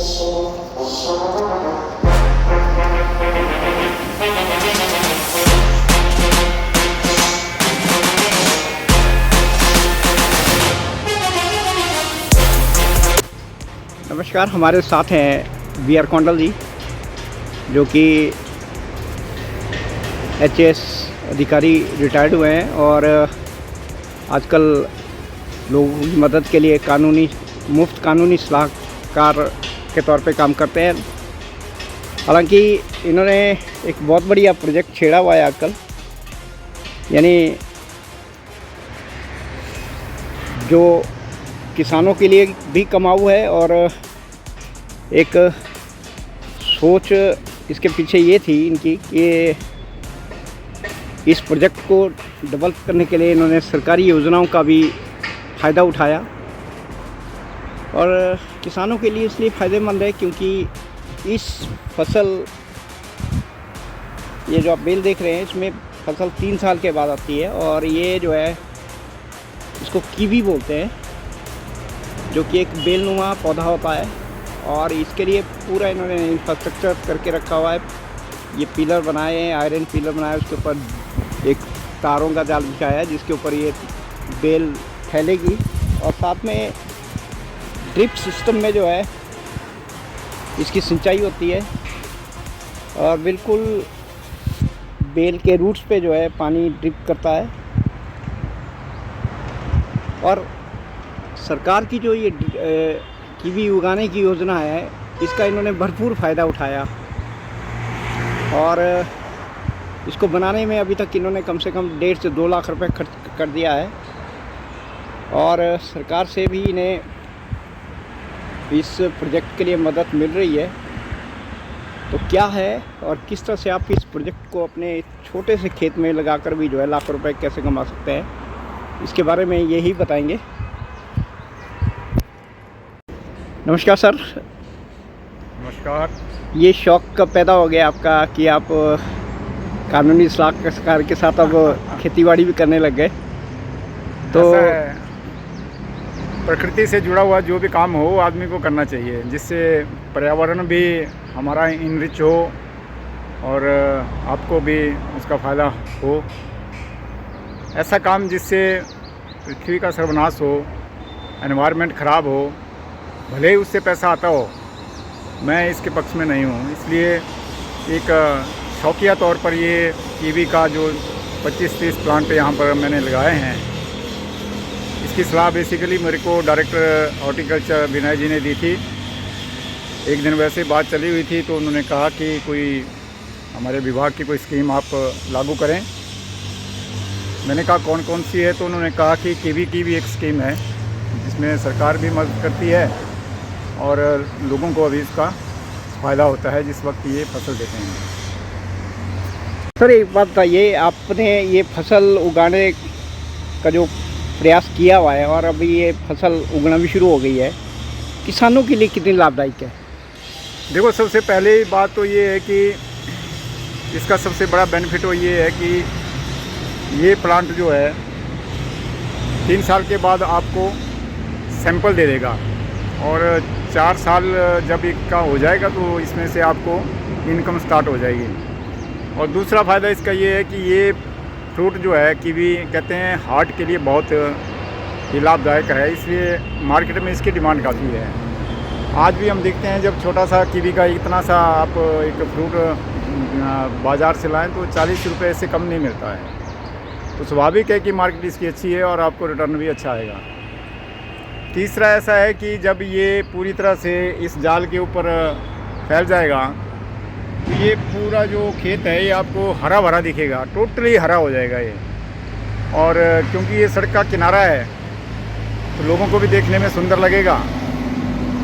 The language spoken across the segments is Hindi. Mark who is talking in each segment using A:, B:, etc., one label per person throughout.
A: नमस्कार, हमारे साथ हैं वी आर कौंडल जी, जो कि एचएएस अधिकारी रिटायर्ड हुए हैं और आजकल लोगों की मदद के लिए मुफ्त कानूनी सलाहकार के तौर पे काम करते हैं। हालांकि इन्होंने एक बहुत बढ़िया प्रोजेक्ट छेड़ा हुआ है आजकल, यानी जो किसानों के लिए भी कमाऊ है। और एक सोच इसके पीछे ये थी इनकी कि इस प्रोजेक्ट को डेवलप करने के लिए इन्होंने सरकारी योजनाओं का भी फ़ायदा उठाया। और किसानों के लिए इसलिए फ़ायदेमंद है क्योंकि इस फसल, ये जो आप बेल देख रहे हैं, इसमें फसल 3 साल के बाद आती है। और ये जो है इसको कीवी बोलते हैं, जो कि एक बेलनुमा पौधा होता है। और इसके लिए पूरा इन्होंने इंफ्रास्ट्रक्चर करके रखा हुआ है। ये पिलर बनाए हैं, आयरन पिलर बनाए, उसके ऊपर एक तारों का जाल बिछाया है जिसके ऊपर ये बेल फैलेगी। और साथ में ड्रिप सिस्टम में जो है इसकी सिंचाई होती है और बिल्कुल बेल के रूट्स पे जो है पानी ड्रिप करता है। और सरकार की जो ये कीवी उगाने की योजना है, इसका इन्होंने भरपूर फ़ायदा उठाया। और इसको बनाने में अभी तक इन्होंने कम से कम 1.5 से 2 लाख रुपए खर्च कर दिया है। और सरकार से भी इन्हें इस प्रोजेक्ट के लिए मदद मिल रही है। तो क्या है और किस तरह से आप इस प्रोजेक्ट को अपने छोटे से खेत में लगाकर भी जो है लाखों रुपए कैसे कमा सकते हैं, इसके बारे में यही बताएंगे। नमस्कार सर।
B: नमस्कार।
A: ये शौक़ कब पैदा हो गया आपका कि आप कानूनी सलाहकार के साथ अब खेतीबाड़ी भी करने लग गए? तो
B: प्रकृति से जुड़ा हुआ जो भी काम हो आदमी को करना चाहिए, जिससे पर्यावरण भी हमारा इनरिच हो और आपको भी उसका फ़ायदा हो। ऐसा काम जिससे पृथ्वी का सर्वनाश हो, एनवायरनमेंट ख़राब हो, भले ही उससे पैसा आता हो, मैं इसके पक्ष में नहीं हूँ। इसलिए एक शौकिया तौर पर ये कीवी का जो 25-30 प्लांट यहाँ पर मैंने लगाए हैं, इसकी सलाह बेसिकली मेरे को डायरेक्टर हॉर्टिकल्चर विनय जी ने दी थी। एक दिन वैसे बात चली हुई थी तो उन्होंने कहा कि कोई हमारे विभाग की कोई स्कीम आप लागू करें। मैंने कहा कौन कौन सी है, तो उन्होंने कहा कि कीवी की भी एक स्कीम है जिसमें सरकार भी मदद करती है और लोगों को अभी इसका फ़ायदा होता है जिस वक्त ये फसल देते हैं।
A: सर एक बात बताइए, आपने ये फसल उगाने का जो प्रयास किया हुआ है और अभी ये फसल उगना भी शुरू हो गई है, किसानों के लिए कितनी लाभदायक है?
B: देखो, सबसे पहले बात तो ये है कि इसका सबसे बड़ा बेनिफिट तो ये है कि ये प्लांट जो है 3 साल के बाद आपको सैंपल दे देगा और 4 साल जब इसका हो जाएगा तो इसमें से आपको इनकम स्टार्ट हो जाएगी। और दूसरा फ़ायदा इसका ये है कि ये फ्रूट जो है कीवी, कहते हैं हार्ट के लिए बहुत ही लाभदायक है, इसलिए मार्केट में इसकी डिमांड काफ़ी है। आज भी हम देखते हैं जब छोटा सा कीवी का इतना सा आप एक फ्रूट बाज़ार से लाएँ तो 40 रुपये से कम नहीं मिलता है। तो स्वाभाविक है कि मार्केट इसकी अच्छी है और आपको रिटर्न भी अच्छा आएगा। तीसरा ऐसा है कि जब ये पूरी तरह से इस जाल के ऊपर फैल जाएगा तो ये पूरा जो खेत है ये आपको हरा भरा दिखेगा, टोटली हरा हो जाएगा ये। और क्योंकि ये सड़क का किनारा है तो लोगों को भी देखने में सुंदर लगेगा।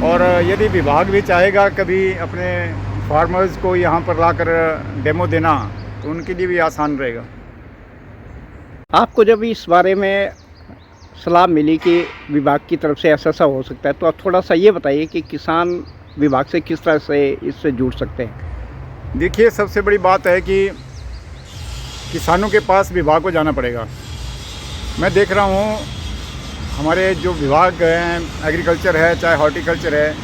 B: और यदि विभाग भी चाहेगा कभी अपने फार्मर्स को यहाँ पर लाकर डेमो देना तो उनके लिए भी आसान रहेगा।
A: आपको जब इस बारे में सलाह मिली कि विभाग की तरफ से ऐसा हो सकता है, तो आप थोड़ा सा ये बताइए कि किसान विभाग से किस तरह से इससे जुड़ सकते हैं?
B: देखिए, सबसे बड़ी बात है कि किसानों के पास विभाग को जाना पड़ेगा। मैं देख रहा हूँ हमारे जो विभाग हैं, एग्रीकल्चर है चाहे हॉर्टिकल्चर है,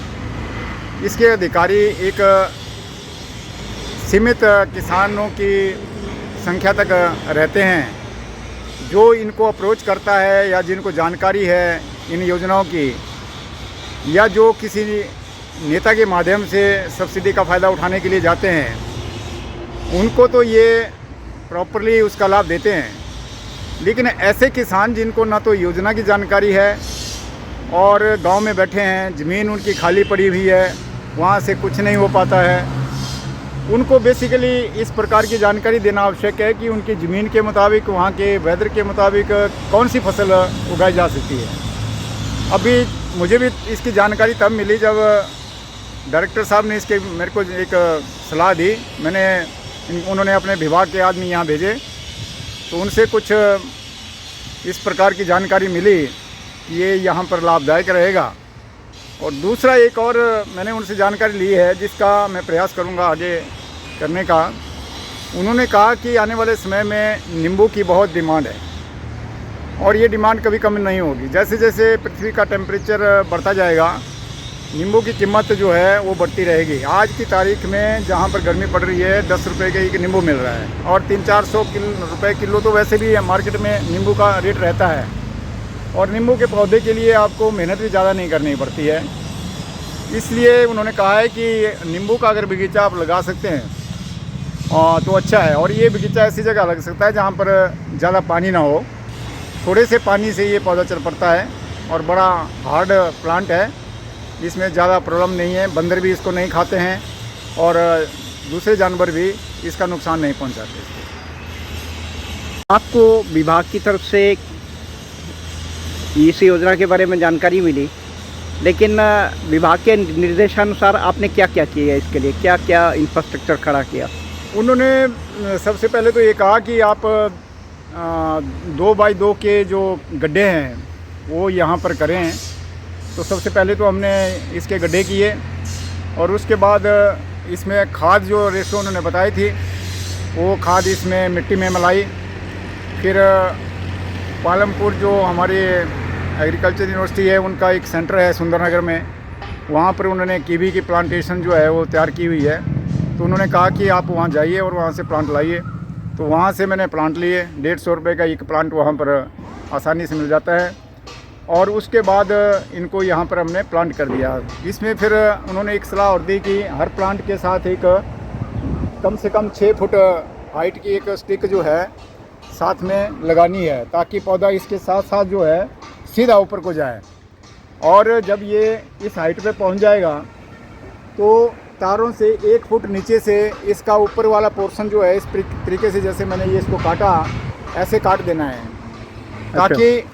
B: इसके अधिकारी एक सीमित किसानों की संख्या तक रहते हैं। जो इनको अप्रोच करता है या जिनको जानकारी है इन योजनाओं की, या जो किसी नेता के माध्यम से सब्सिडी का फ़ायदा उठाने के लिए जाते हैं, उनको तो ये प्रॉपरली उसका लाभ देते हैं। लेकिन ऐसे किसान जिनको ना तो योजना की जानकारी है और गांव में बैठे हैं, ज़मीन उनकी खाली पड़ी हुई है, वहाँ से कुछ नहीं हो पाता है, उनको बेसिकली इस प्रकार की जानकारी देना आवश्यक है कि उनकी ज़मीन के मुताबिक, वहाँ के वेदर के मुताबिक कौन सी फसल उगाई जा सकती है। अभी मुझे भी इसकी जानकारी तब मिली जब डायरेक्टर साहब ने इसके मेरे को एक सलाह दी। उन्होंने अपने विभाग के आदमी यहाँ भेजे, तो उनसे कुछ इस प्रकार की जानकारी मिली कि ये यहाँ पर लाभदायक रहेगा। और दूसरा एक और मैंने उनसे जानकारी ली है जिसका मैं प्रयास करूँगा आगे करने का। उन्होंने कहा कि आने वाले समय में नींबू की बहुत डिमांड है और ये डिमांड कभी कम नहीं होगी। जैसे जैसे पृथ्वी का टेम्परेचर बढ़ता जाएगा, नींबू की कीमत जो है वो बढ़ती रहेगी। आज की तारीख में जहाँ पर गर्मी पड़ रही है, 10 रुपये का एक नींबू मिल रहा है और 300-400 रुपये किलो तो वैसे भी मार्केट में नींबू का रेट रहता है। और नींबू के पौधे के लिए आपको मेहनत भी ज़्यादा नहीं करनी पड़ती है। इसलिए उन्होंने कहा है कि नींबू का अगर बगीचा आप लगा सकते हैं तो अच्छा है। और ये बगीचा ऐसी जगह लग सकता है जहाँ पर ज़्यादा पानी ना हो, थोड़े से पानी से ये पौधा चल पड़ता है और बड़ा हार्ड प्लांट है, इसमें ज़्यादा प्रॉब्लम नहीं है। बंदर भी इसको नहीं खाते हैं और दूसरे जानवर भी इसका नुकसान नहीं पहुंचाते।
A: आपको विभाग की तरफ से इस योजना के बारे में जानकारी मिली, लेकिन विभाग के निर्देशानुसार आपने क्या क्या किया इसके लिए, क्या क्या इंफ्रास्ट्रक्चर खड़ा किया?
B: उन्होंने सबसे पहले तो ये कहा कि आप 2x2 के जो गड्ढे हैं वो यहाँ पर करें। तो सबसे पहले तो हमने इसके गड्ढे किए और उसके बाद इसमें खाद जो रेशो उन्होंने बताई थी वो खाद इसमें मिट्टी में मिलाई। फिर पालमपुर जो हमारे एग्रीकल्चर यूनिवर्सिटी है, उनका एक सेंटर है सुंदरनगर में, वहाँ पर उन्होंने कीवी की प्लांटेशन जो है वो तैयार की हुई है। तो उन्होंने कहा कि आप वहाँ जाइए और वहाँ से प्लांट लाइए। तो वहाँ से मैंने प्लांट लिए। 150 रुपये का एक प्लांट वहाँ पर आसानी से मिल जाता है। और उसके बाद इनको यहाँ पर हमने प्लांट कर दिया। इसमें फिर उन्होंने एक सलाह और दी कि हर प्लांट के साथ एक कम से कम 6 फुट हाइट की एक स्टिक जो है साथ में लगानी है, ताकि पौधा इसके साथ साथ जो है सीधा ऊपर को जाए। और जब ये इस हाइट पे पहुंच जाएगा तो तारों से 1 फुट नीचे से इसका ऊपर वाला पोर्शन जो है इस तरीके से, जैसे मैंने ये इसको काटा, ऐसे काट देना है, ताकि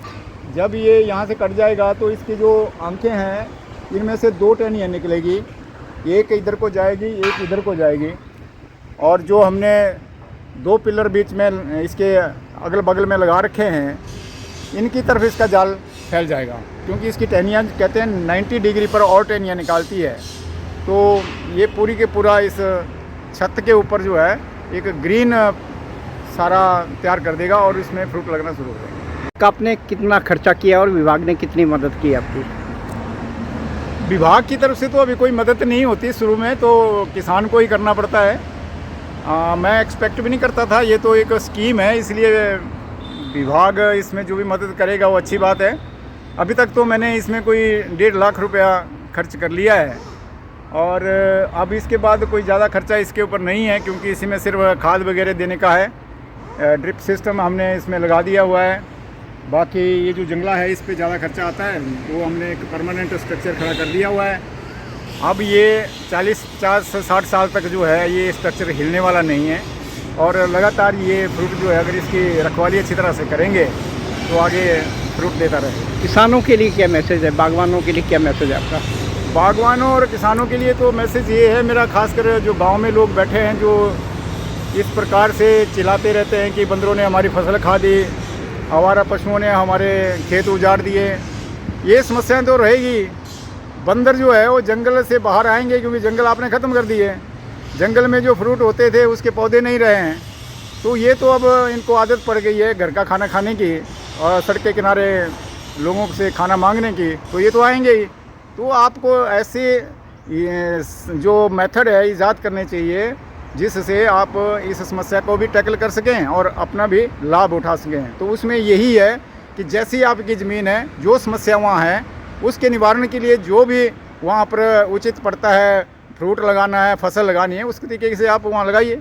B: जब ये यहाँ से कट जाएगा तो इसकी जो आंखें हैं इनमें से 2 टहनियाँ निकलेगी, एक इधर को जाएगी, एक इधर को जाएगी। और जो हमने 2 पिलर बीच में इसके अगल बगल में लगा रखे हैं, इनकी तरफ इसका जाल फैल जाएगा, क्योंकि इसकी टहनियाँ कहते हैं 90 डिग्री पर और टहनियाँ निकालती है। तो ये पूरी के पूरा इस छत के ऊपर जो है एक ग्रीन सारा तैयार कर देगा और इसमें फ्रूट लगना शुरू हो जाएगा।
A: आपने कितना खर्चा किया और विभाग ने कितनी मदद की आपकी?
B: विभाग की तरफ से तो अभी कोई मदद नहीं होती, शुरू में तो किसान को ही करना पड़ता है। मैं एक्सपेक्ट भी नहीं करता था, ये तो एक स्कीम है, इसलिए विभाग इसमें जो भी मदद करेगा वो अच्छी बात है। अभी तक तो मैंने इसमें कोई 1.5 लाख रुपया खर्च कर लिया है और अब इसके बाद कोई ज़्यादा खर्चा इसके ऊपर नहीं है, क्योंकि इसी में सिर्फ खाद वगैरह देने का है। ड्रिप सिस्टम हमने इसमें लगा दिया हुआ है। बाकी ये जो जंगला है इस पे ज़्यादा खर्चा आता है, वो हमने एक परमानेंट स्ट्रक्चर खड़ा कर दिया हुआ है। अब ये 40-50 से 60 साल तक जो है ये स्ट्रक्चर हिलने वाला नहीं है और लगातार ये फ्रूट जो है, अगर इसकी रखवाली अच्छी तरह से करेंगे तो आगे फ्रूट देता रहेगा।
A: किसानों के लिए क्या मैसेज है, बागवानों के लिए क्या मैसेज है आपका?
B: बागवानों और किसानों के लिए तो मैसेज ये है मेरा, खासकर जो गांव में लोग बैठे हैं जो इस प्रकार से चिल्लाते रहते हैं कि बंदरों ने हमारी फसल खा दी, आवारा पशुओं ने हमारे खेत उजाड़ दिए, ये समस्याएं तो रहेगी। बंदर जो है वो जंगल से बाहर आएंगे, क्योंकि जंगल आपने ख़त्म कर दिए। जंगल में जो फ्रूट होते थे उसके पौधे नहीं रहे हैं, तो ये तो अब इनको आदत पड़ गई है घर का खाना खाने की और सड़क के किनारे लोगों से खाना मांगने की, तो ये तो आएंगे ही। तो आपको ऐसे ये जो मेथड है ईजाद करने चाहिए जिससे आप इस समस्या को भी टैकल कर सकें और अपना भी लाभ उठा सकें। तो उसमें यही है कि जैसी आपकी ज़मीन है, जो समस्या वहाँ है, उसके निवारण के लिए जो भी वहाँ पर उचित पड़ता है, फ्रूट लगाना है, फसल लगानी है, उस तरीके से आप वहाँ लगाइए।